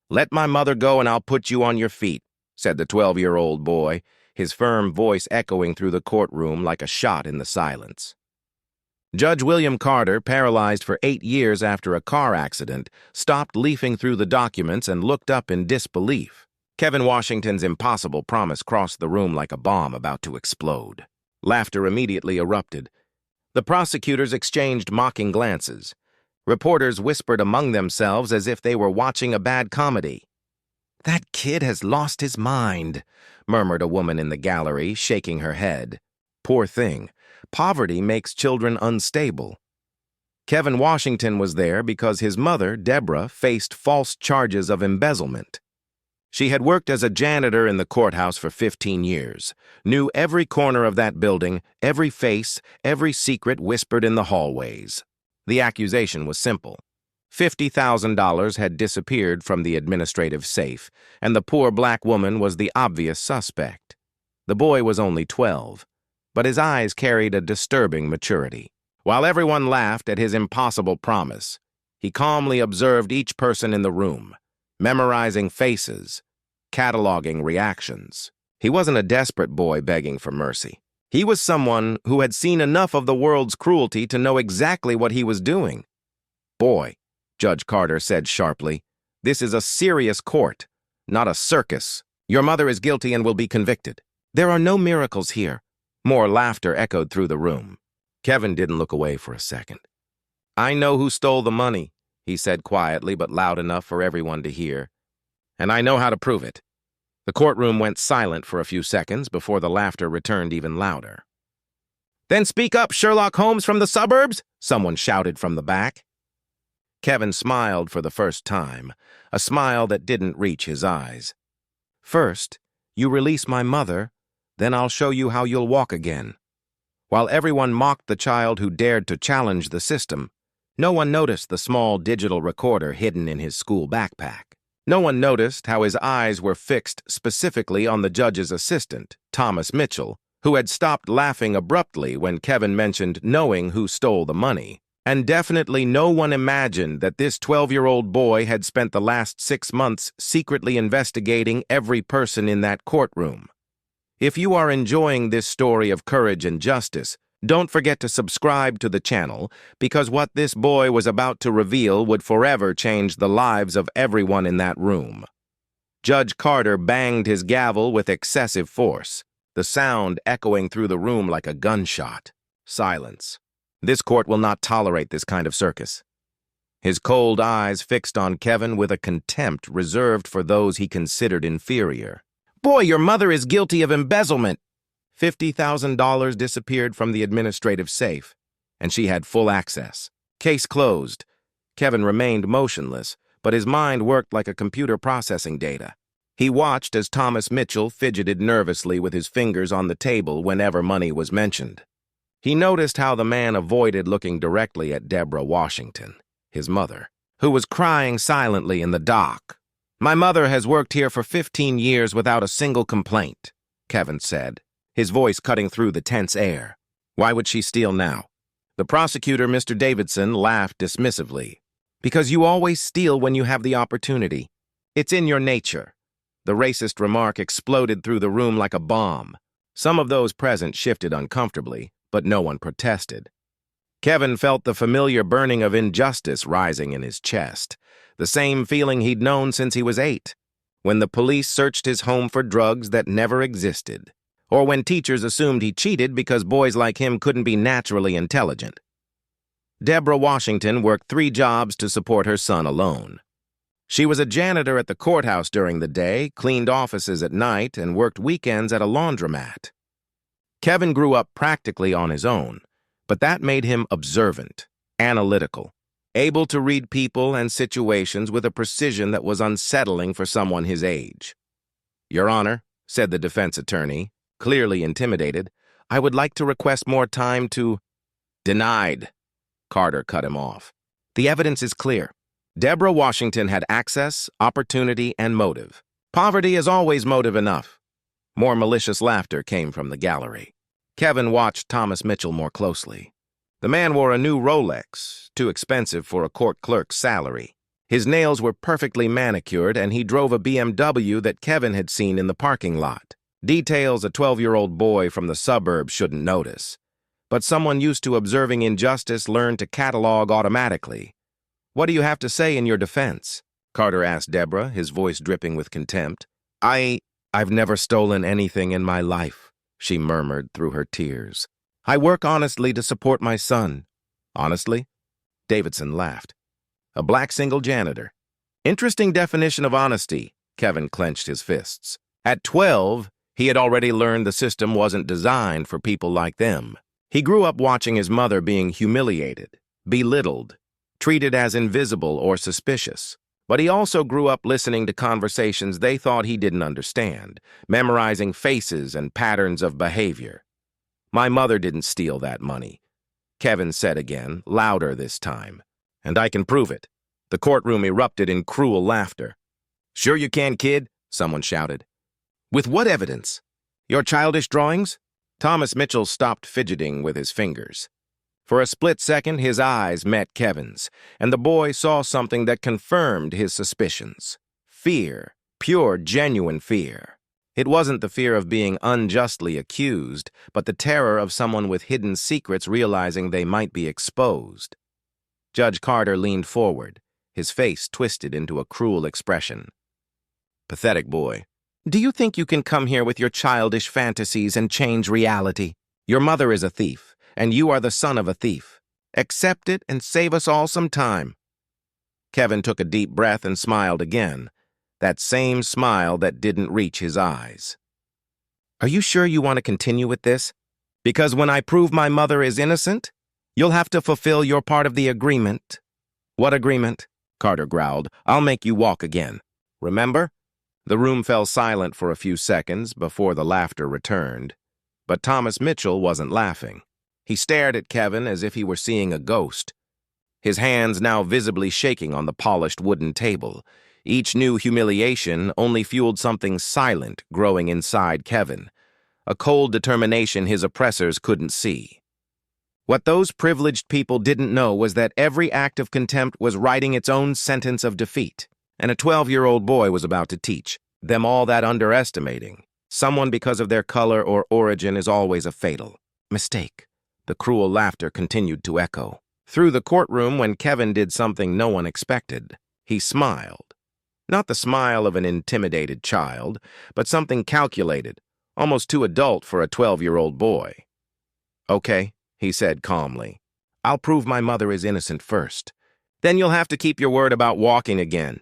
"Let my mother go and I'll put you on your feet," said the 12-year-old boy, his firm voice echoing through the courtroom like a shot in the silence. Judge William Carter, paralyzed for 8 years after a car accident, stopped leafing through the documents and looked up in disbelief. Kevin Washington's impossible promise crossed the room like a bomb about to explode. Laughter immediately erupted. The prosecutors exchanged mocking glances. Reporters whispered among themselves as if they were watching a bad comedy. "That kid has lost his mind," murmured a woman in the gallery, shaking her head. "Poor thing. Poverty makes children unstable." Kevin Washington was there because his mother, Deborah, faced false charges of embezzlement. She had worked as a janitor in the courthouse for 15 years, knew every corner of that building, every face, every secret whispered in the hallways. The accusation was simple. $50,000 had disappeared from the administrative safe, and the poor black woman was the obvious suspect. The boy was only 12, but his eyes carried a disturbing maturity. While everyone laughed at his impossible promise, he calmly observed each person in the room, memorizing faces, cataloging reactions. He wasn't a desperate boy begging for mercy. He was someone who had seen enough of the world's cruelty to know exactly what he was doing. "Boy," Judge Carter said sharply, "this is a serious court, not a circus. Your mother is guilty and will be convicted." "There are no miracles here." More laughter echoed through the room. Kevin didn't look away for a second. "I know who stole the money," he said quietly but loud enough for everyone to hear. "And I know how to prove it." The courtroom went silent for a few seconds before the laughter returned even louder. "Then speak up, Sherlock Holmes from the suburbs!" someone shouted from the back. Kevin smiled for the first time, a smile that didn't reach his eyes. "First, you release my mother, then I'll show you how you'll walk again." While everyone mocked the child who dared to challenge the system, no one noticed the small digital recorder hidden in his school backpack. No one noticed how his eyes were fixed specifically on the judge's assistant, Thomas Mitchell, who had stopped laughing abruptly when Kevin mentioned knowing who stole the money. And definitely no one imagined that this 12-year-old boy had spent the last 6 months secretly investigating every person in that courtroom. If you are enjoying this story of courage and justice, don't forget to subscribe to the channel, because what this boy was about to reveal would forever change the lives of everyone in that room. Judge Carter banged his gavel with excessive force, the sound echoing through the room like a gunshot. Silence. This court will not tolerate this kind of circus. His cold eyes fixed on Kevin with a contempt reserved for those he considered inferior. "Boy, your mother is guilty of embezzlement." $50,000 disappeared from the administrative safe, and she had full access. Case closed. Kevin remained motionless, but his mind worked like a computer processing data. He watched as Thomas Mitchell fidgeted nervously with his fingers on the table whenever money was mentioned. He noticed how the man avoided looking directly at Deborah Washington, his mother, who was crying silently in the dock. "My mother has worked here for 15 years without a single complaint," Kevin said, his voice cutting through the tense air. "Why would she steal now?" The prosecutor, Mr. Davidson, laughed dismissively. "Because you always steal when you have the opportunity. It's in your nature." The racist remark exploded through the room like a bomb. Some of those present shifted uncomfortably, but no one protested. Kevin felt the familiar burning of injustice rising in his chest, the same feeling he'd known since he was 8, when the police searched his home for drugs that never existed, or when teachers assumed he cheated because boys like him couldn't be naturally intelligent. Deborah Washington worked 3 jobs to support her son alone. She was a janitor at the courthouse during the day, cleaned offices at night, and worked weekends at a laundromat. Kevin grew up practically on his own, but that made him observant, analytical, able to read people and situations with a precision that was unsettling for someone his age. "Your Honor," said the defense attorney, clearly intimidated, "I would like to request more time to—" "Denied," Carter cut him off. "The evidence is clear. Deborah Washington had access, opportunity, and motive. Poverty is always motive enough." More malicious laughter came from the gallery. Kevin watched Thomas Mitchell more closely. The man wore a new Rolex, too expensive for a court clerk's salary. His nails were perfectly manicured, and he drove a BMW that Kevin had seen in the parking lot. Details a 12-year-old boy from the suburbs shouldn't notice. But someone used to observing injustice learned to catalog automatically. "What do you have to say in your defense?" Carter asked Deborah, his voice dripping with contempt. I've never stolen anything in my life," she murmured through her tears. "I work honestly to support my son." "Honestly?" Davidson laughed. "A black single janitor. Interesting definition of honesty." Kevin clenched his fists. At 12, he had already learned the system wasn't designed for people like them. He grew up watching his mother being humiliated, belittled, treated as invisible or suspicious. But he also grew up listening to conversations they thought he didn't understand, memorizing faces and patterns of behavior. "My mother didn't steal that money," Kevin said again, louder this time. "And I can prove it." The courtroom erupted in cruel laughter. "Sure you can, kid," someone shouted. "With what evidence? Your childish drawings?" Thomas Mitchell stopped fidgeting with his fingers. For a split second, his eyes met Kevin's, and the boy saw something that confirmed his suspicions. Fear, pure, genuine fear. It wasn't the fear of being unjustly accused, but the terror of someone with hidden secrets realizing they might be exposed. Judge Carter leaned forward, his face twisted into a cruel expression. "Pathetic boy. Do you think you can come here with your childish fantasies and change reality? Your mother is a thief, and you are the son of a thief. Accept it and save us all some time." Kevin took a deep breath and smiled again, that same smile that didn't reach his eyes. "Are you sure you want to continue with this? Because when I prove my mother is innocent, you'll have to fulfill your part of the agreement." "What agreement?" Carter growled. "I'll make you walk again. Remember?" The room fell silent for a few seconds before the laughter returned. But Thomas Mitchell wasn't laughing. He stared at Kevin as if he were seeing a ghost, his hands now visibly shaking on the polished wooden table. Each new humiliation only fueled something silent growing inside Kevin, a cold determination his oppressors couldn't see. What those privileged people didn't know was that every act of contempt was writing its own sentence of defeat, and a 12-year-old boy was about to teach them all that underestimating someone because of their color or origin is always a fatal mistake. The cruel laughter continued to echo through the courtroom when Kevin did something no one expected. He smiled. Not the smile of an intimidated child, but something calculated, almost too adult for a 12-year-old boy. "Okay," he said calmly. "I'll prove my mother is innocent first. Then you'll have to keep your word about walking again."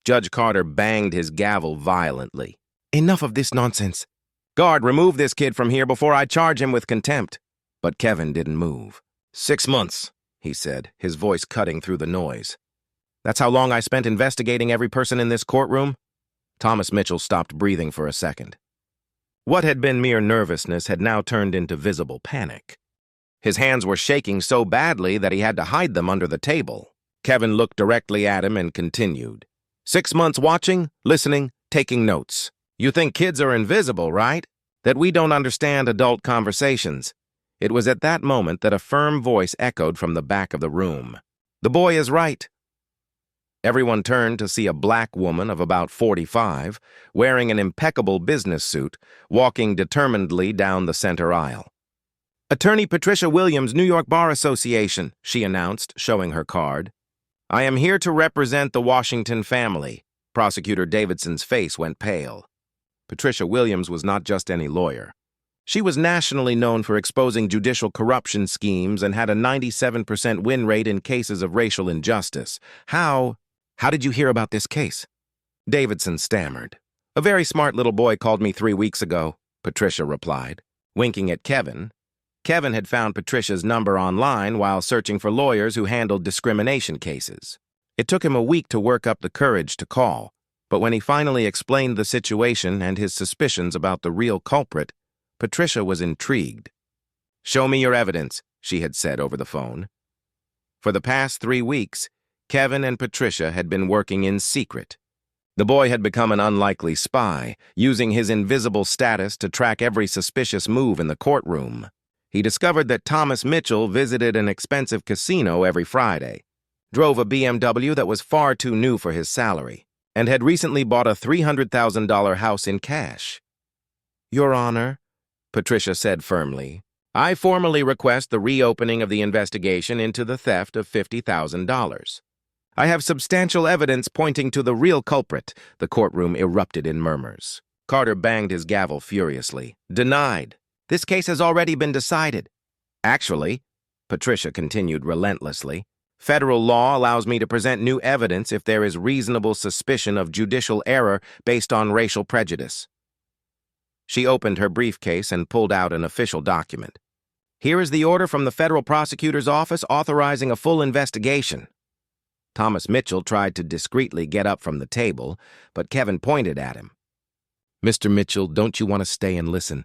Judge Carter banged his gavel violently. "Enough of this nonsense. Guard, remove this kid from here before I charge him with contempt." But Kevin didn't move. 6 months, he said, his voice cutting through the noise. "That's how long I spent investigating every person in this courtroom?" Thomas Mitchell stopped breathing for a second. What had been mere nervousness had now turned into visible panic. His hands were shaking so badly that he had to hide them under the table. Kevin looked directly at him and continued. 6 months watching, listening, taking notes. You think kids are invisible, right? That we don't understand adult conversations. It was at that moment that a firm voice echoed from the back of the room. "The boy is right." Everyone turned to see a black woman of about 45, wearing an impeccable business suit, walking determinedly down the center aisle. "Attorney Patricia Williams, New York Bar Association," she announced, showing her card. "I am here to represent the Washington family." Prosecutor Davidson's face went pale. Patricia Williams was not just any lawyer. She was nationally known for exposing judicial corruption schemes and had a 97% win rate in cases of racial injustice. How did you hear about this case?" Davidson stammered. "A very smart little boy called me 3 weeks ago," Patricia replied, winking at Kevin. Kevin had found Patricia's number online while searching for lawyers who handled discrimination cases. It took him a week to work up the courage to call, but when he finally explained the situation and his suspicions about the real culprit, Patricia was intrigued. "Show me your evidence," she had said over the phone. For the past 3 weeks, Kevin and Patricia had been working in secret. The boy had become an unlikely spy, using his invisible status to track every suspicious move in the courtroom. He discovered that Thomas Mitchell visited an expensive casino every Friday. drove a BMW that was far too new for his salary, and had recently bought a $300,000 house in cash. "Your Honor," Patricia said firmly, "I formally request the reopening of the investigation into the theft of $50,000. I have substantial evidence pointing to the real culprit." The courtroom erupted in murmurs. Carter banged his gavel furiously. "Denied. This case has already been decided." "Actually," Patricia continued relentlessly, "federal law allows me to present new evidence if there is reasonable suspicion of judicial error based on racial prejudice." She opened her briefcase and pulled out an official document. "Here is the order from the federal prosecutor's office authorizing a full investigation." Thomas Mitchell tried to discreetly get up from the table, but Kevin pointed at him. "Mr. Mitchell, don't you want to stay and listen?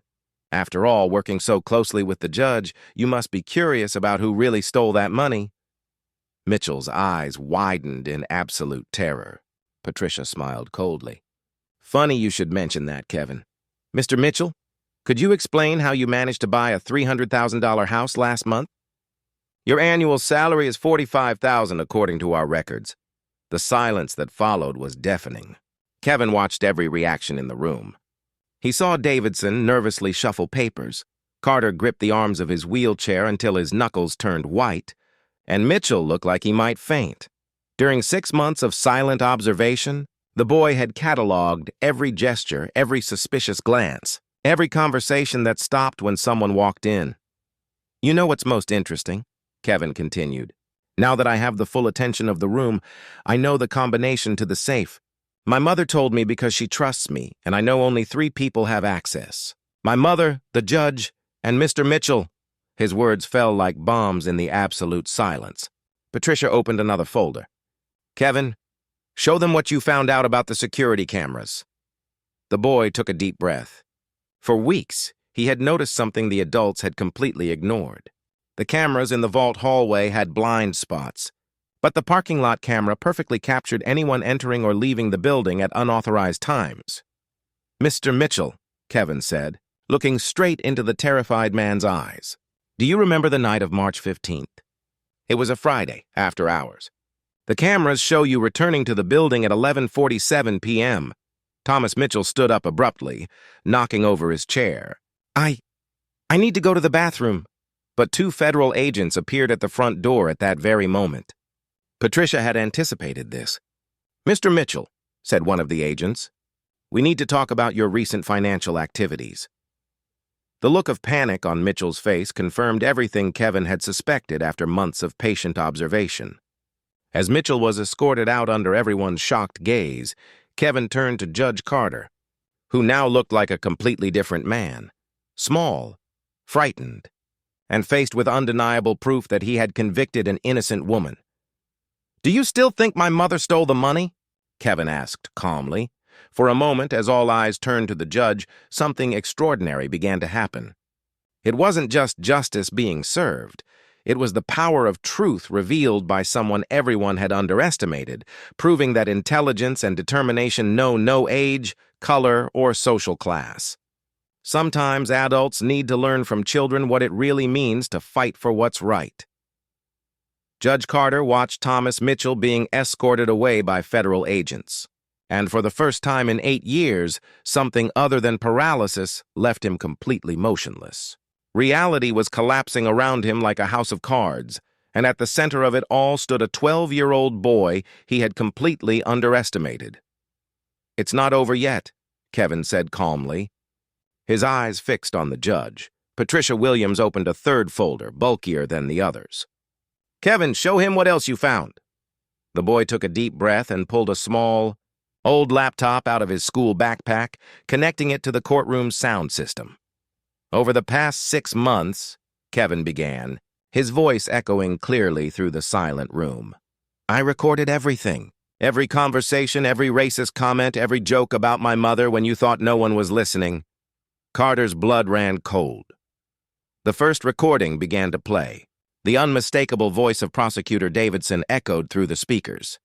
After all, working so closely with the judge, you must be curious about who really stole that money." Mitchell's eyes widened in absolute terror. Patricia smiled coldly. "Funny you should mention that, Kevin. Mr. Mitchell, could you explain how you managed to buy a $300,000 house last month? Your annual salary is $45,000 according to our records." The silence that followed was deafening. Kevin watched every reaction in the room. He saw Davidson nervously shuffle papers. Carter gripped the arms of his wheelchair until his knuckles turned white, and Mitchell looked like he might faint. During 6 months of silent observation, the boy had cataloged every gesture, every suspicious glance, every conversation that stopped when someone walked in. "You know what's most interesting?" Kevin continued. "Now that I have the full attention of the room, I know the combination to the safe. My mother told me because she trusts me, and I know only 3 people have access. My mother, the judge, and Mr. Mitchell." His words fell like bombs in the absolute silence. Patricia opened another folder. "Kevin, show them what you found out about the security cameras." The boy took a deep breath. For weeks, he had noticed something the adults had completely ignored. The cameras in the vault hallway had blind spots, but the parking lot camera perfectly captured anyone entering or leaving the building at unauthorized times. "Mr. Mitchell," Kevin said, looking straight into the terrified man's eyes, "do you remember the night of March 15th? It was a Friday, after hours. The cameras show you returning to the building at 11:47 p.m. Thomas Mitchell stood up abruptly, knocking over his chair. I need to go to the bathroom." But 2 federal agents appeared at the front door at that very moment. Patricia had anticipated this. "Mr. Mitchell," said one of the agents, "we need to talk about your recent financial activities." The look of panic on Mitchell's face confirmed everything Kevin had suspected after months of patient observation. As Mitchell was escorted out under everyone's shocked gaze, Kevin turned to Judge Carter, who now looked like a completely different man. Small, frightened, and faced with undeniable proof that he had convicted an innocent woman. "Do you still think my mother stole the money?" Kevin asked calmly. For a moment, as all eyes turned to the judge, something extraordinary began to happen. It wasn't just justice being served. It was the power of truth revealed by someone everyone had underestimated, proving that intelligence and determination know no age, color, or social class. Sometimes adults need to learn from children what it really means to fight for what's right. Judge Carter watched Thomas Mitchell being escorted away by federal agents, and for the first time in 8 years, something other than paralysis left him completely motionless. Reality was collapsing around him like a house of cards, and at the center of it all stood a 12-year-old boy he had completely underestimated. "It's not over yet," Kevin said calmly. His eyes fixed on the judge. Patricia Williams opened a 3rd folder, bulkier than the others. "Kevin, show him what else you found." The boy took a deep breath and pulled a small, old laptop out of his school backpack, connecting it to the courtroom's sound system. "Over the past 6 months," Kevin began, his voice echoing clearly through the silent room, "I recorded everything. Every conversation, every racist comment, every joke about my mother when you thought no one was listening." Carter's blood ran cold. The first recording began to play. The unmistakable voice of Prosecutor Davidson echoed through the speakers.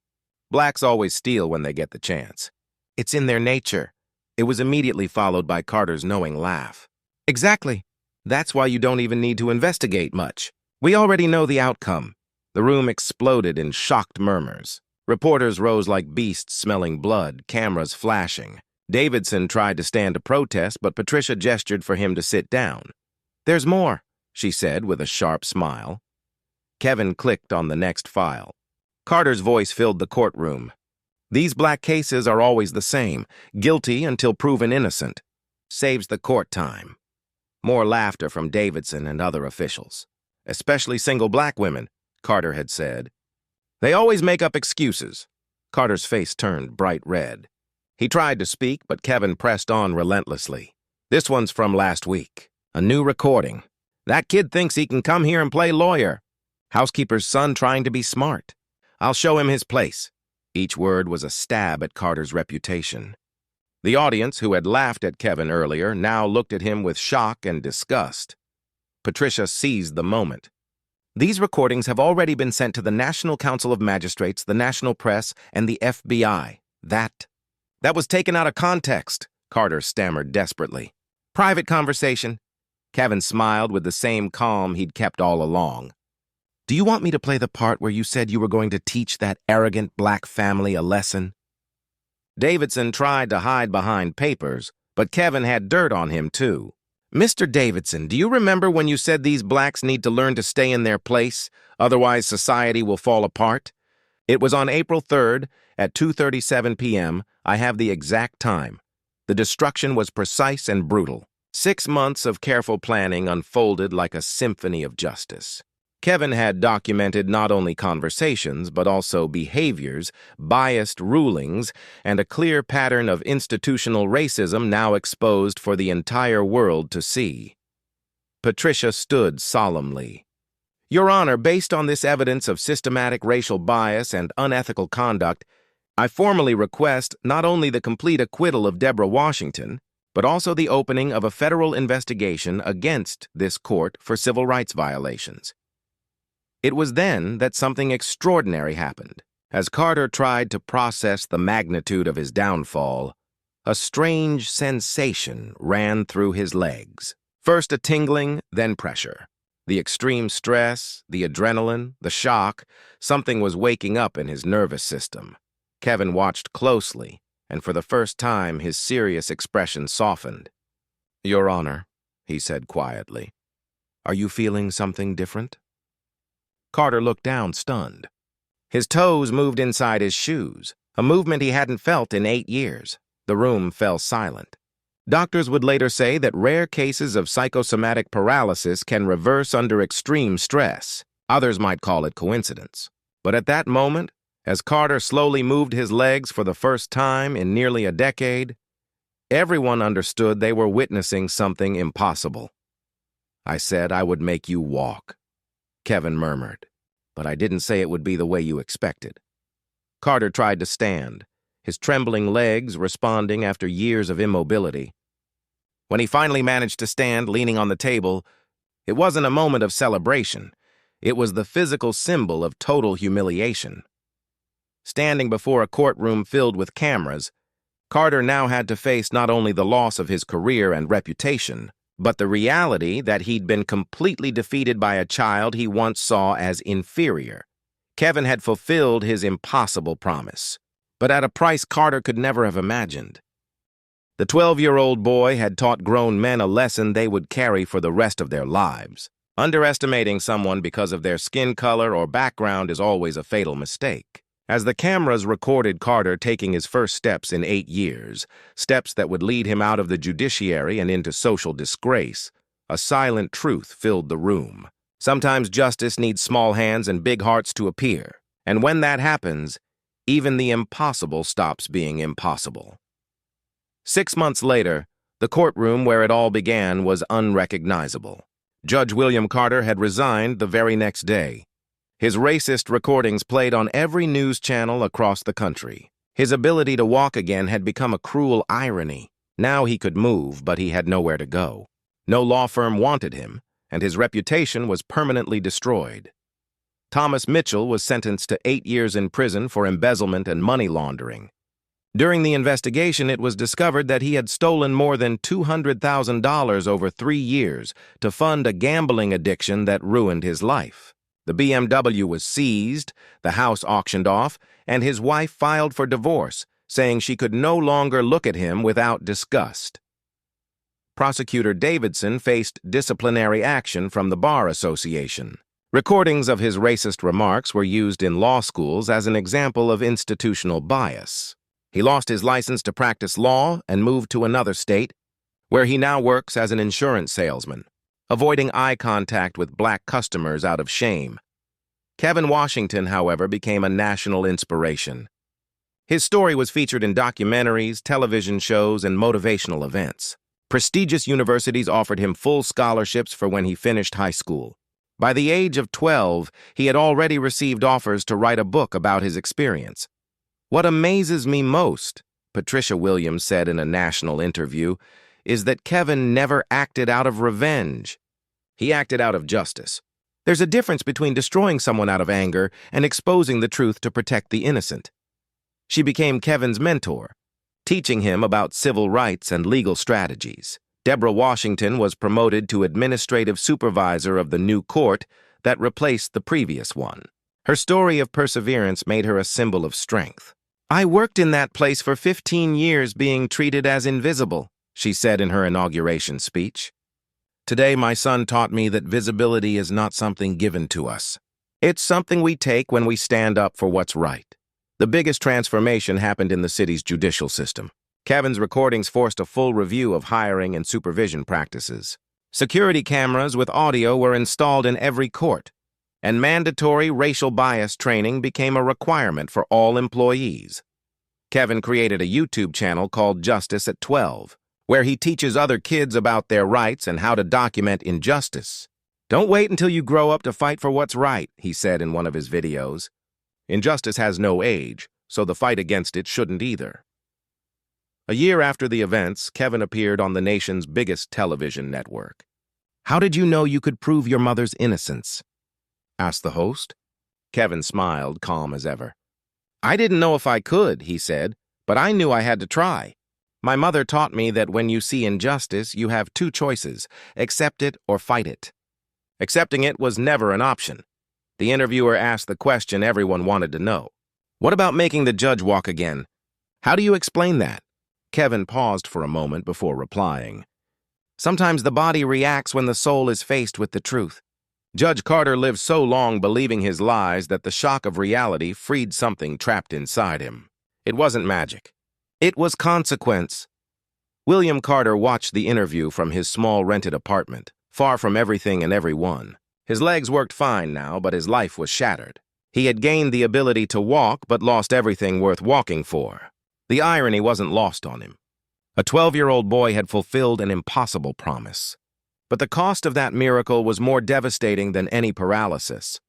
"Blacks always steal when they get the chance. It's in their nature." It was immediately followed by Carter's knowing laugh. "Exactly. That's why you don't even need to investigate much. We already know the outcome. The room exploded in shocked murmurs. Reporters rose like beasts smelling blood, cameras flashing. Davidson tried to stand a protest, but Patricia gestured for him to sit down. "There's more," she said with a sharp smile. Kevin clicked on the next file. Carter's voice filled the courtroom. "These black cases are always the same. Guilty until proven innocent. Saves the court time." More laughter from Davidson and other officials. "Especially single black women," Carter had said. "They always make up excuses." Carter's face turned bright red. He tried to speak, but Kevin pressed on relentlessly. "This one's from last week. A new recording. That kid thinks he can come here and play lawyer. Housekeeper's son trying to be smart. I'll show him his place." Each word was a stab at Carter's reputation. The audience, who had laughed at Kevin earlier, now looked at him with shock and disgust. Patricia seized the moment. "These recordings have already been sent to the National Council of Magistrates, the national press, and the FBI. That was taken out of context," Carter stammered desperately. "Private conversation." Kevin smiled with the same calm he'd kept all along. "Do you want me to play the part where you said you were going to teach that arrogant black family a lesson?" Davidson tried to hide behind papers, but Kevin had dirt on him too. "Mr. Davidson, do you remember when you said these blacks need to learn to stay in their place, otherwise society will fall apart? It was on April 3rd at 2:37 p.m. I have the exact time. The destruction was precise and brutal. 6 months of careful planning unfolded like a symphony of justice." Kevin had documented not only conversations, but also behaviors, biased rulings, and a clear pattern of institutional racism now exposed for the entire world to see. Patricia stood solemnly. "Your Honor, based on this evidence of systematic racial bias and unethical conduct, I formally request not only the complete acquittal of Deborah Washington, but also the opening of a federal investigation against this court for civil rights violations." It was then that something extraordinary happened. As Carter tried to process the magnitude of his downfall, a strange sensation ran through his legs. First a tingling, then pressure. The extreme stress, the adrenaline, the shock, something was waking up in his nervous system. Kevin watched closely, and for the first time his serious expression softened. "Your Honor," he said quietly, "are you feeling something different?" Carter looked down, stunned. His toes moved inside his shoes, a movement he hadn't felt in 8 years. The room fell silent. Doctors would later say that rare cases of psychosomatic paralysis can reverse under extreme stress. Others might call it coincidence. But at that moment, as Carter slowly moved his legs for the first time in nearly a decade, everyone understood they were witnessing something impossible. "I said I would make you walk," Kevin murmured, "but I didn't say it would be the way you expected." Carter tried to stand, his trembling legs responding after years of immobility. When he finally managed to stand, leaning on the table, it wasn't a moment of celebration. It was the physical symbol of total humiliation. Standing before a courtroom filled with cameras, Carter now had to face not only the loss of his career and reputation, but the reality that he'd been completely defeated by a child he once saw as inferior. Kevin had fulfilled his impossible promise, but at a price Carter could never have imagined. The 12-year-old boy had taught grown men a lesson they would carry for the rest of their lives. Underestimating someone because of their skin color or background is always a fatal mistake. As the cameras recorded Carter taking his first steps in 8 years, steps that would lead him out of the judiciary and into social disgrace, a silent truth filled the room. Sometimes justice needs small hands and big hearts to appear, and when that happens, even the impossible stops being impossible. 6 months later, the courtroom where it all began was unrecognizable. Judge William Carter had resigned the very next day. His racist recordings played on every news channel across the country. His ability to walk again had become a cruel irony. Now he could move, but he had nowhere to go. No law firm wanted him, and his reputation was permanently destroyed. Thomas Mitchell was sentenced to 8 years in prison for embezzlement and money laundering. During the investigation, it was discovered that he had stolen more than $200,000 over 3 years to fund a gambling addiction that ruined his life. The BMW was seized, the house auctioned off, and his wife filed for divorce, saying she could no longer look at him without disgust. Prosecutor Davidson faced disciplinary action from the Bar Association. Recordings of his racist remarks were used in law schools as an example of institutional bias. He lost his license to practice law and moved to another state, where he now works as an insurance salesman, avoiding eye contact with black customers out of shame. Kevin Washington, however, became a national inspiration. His story was featured in documentaries, television shows, and motivational events. Prestigious universities offered him full scholarships for when he finished high school. By the age of 12, he had already received offers to write a book about his experience. "What amazes me most," Patricia Williams said in a national interview, "is that Kevin never acted out of revenge. He acted out of justice. There's a difference between destroying someone out of anger and exposing the truth to protect the innocent." She became Kevin's mentor, teaching him about civil rights and legal strategies. Deborah Washington was promoted to administrative supervisor of the new court that replaced the previous one. Her story of perseverance made her a symbol of strength. "I worked in that place for 15 years being treated as invisible," she said in her inauguration speech. "Today, my son taught me that visibility is not something given to us. It's something we take when we stand up for what's right." The biggest transformation happened in the city's judicial system. Kevin's recordings forced a full review of hiring and supervision practices. Security cameras with audio were installed in every court, and mandatory racial bias training became a requirement for all employees. Kevin created a YouTube channel called Justice at 12, where he teaches other kids about their rights and how to document injustice. "Don't wait until you grow up to fight for what's right," he said in one of his videos. "Injustice has no age, so the fight against it shouldn't either." A year after the events, Kevin appeared on the nation's biggest television network. "How did you know you could prove your mother's innocence?" asked the host. Kevin smiled, calm as ever. "I didn't know if I could," he said, "but I knew I had to try. My mother taught me that when you see injustice, you have two choices: accept it or fight it." Accepting it was never an option. The interviewer asked the question everyone wanted to know. "What about making the judge walk again? How do you explain that?" Kevin paused for a moment before replying. "Sometimes the body reacts when the soul is faced with the truth. Judge Carter lived so long believing his lies that the shock of reality freed something trapped inside him. It wasn't magic. It was consequence." William Carter watched the interview from his small rented apartment, far from everything and everyone. His legs worked fine now, but his life was shattered. He had gained the ability to walk, but lost everything worth walking for. The irony wasn't lost on him. A 12-year-old boy had fulfilled an impossible promise. But the cost of that miracle was more devastating than any paralysis.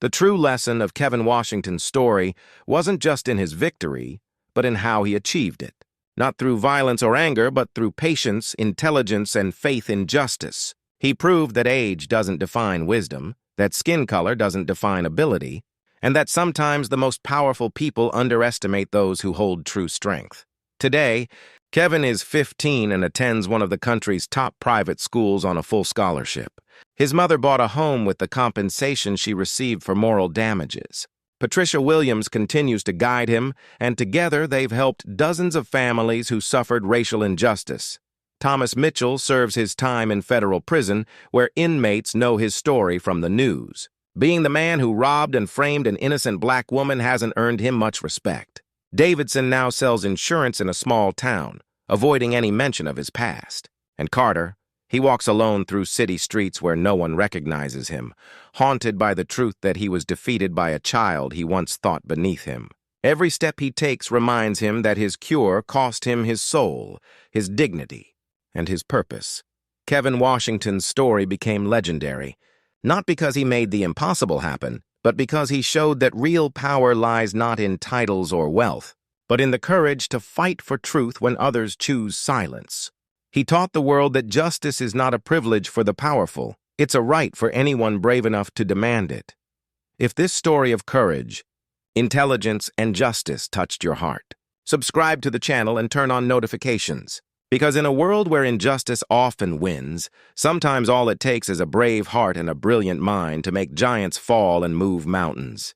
The true lesson of Kevin Washington's story wasn't just in his victory, but in how he achieved it. Not through violence or anger, but through patience, intelligence, and faith in justice. He proved that age doesn't define wisdom, that skin color doesn't define ability, and that sometimes the most powerful people underestimate those who hold true strength. Today, Kevin is 15 and attends one of the country's top private schools on a full scholarship. His mother bought a home with the compensation she received for moral damages. Patricia Williams continues to guide him, and together they've helped dozens of families who suffered racial injustice. Thomas Mitchell serves his time in federal prison, where inmates know his story from the news. Being the man who robbed and framed an innocent black woman hasn't earned him much respect. Davidson now sells insurance in a small town, avoiding any mention of his past. And Carter, he walks alone through city streets where no one recognizes him, haunted by the truth that he was defeated by a child he once thought beneath him. Every step he takes reminds him that his cure cost him his soul, his dignity, and his purpose. Kevin Washington's story became legendary, not because he made the impossible happen, but because he showed that real power lies not in titles or wealth, but in the courage to fight for truth when others choose silence. He taught the world that justice is not a privilege for the powerful, it's a right for anyone brave enough to demand it. If this story of courage, intelligence, and justice touched your heart, subscribe to the channel and turn on notifications. Because in a world where injustice often wins, sometimes all it takes is a brave heart and a brilliant mind to make giants fall and move mountains.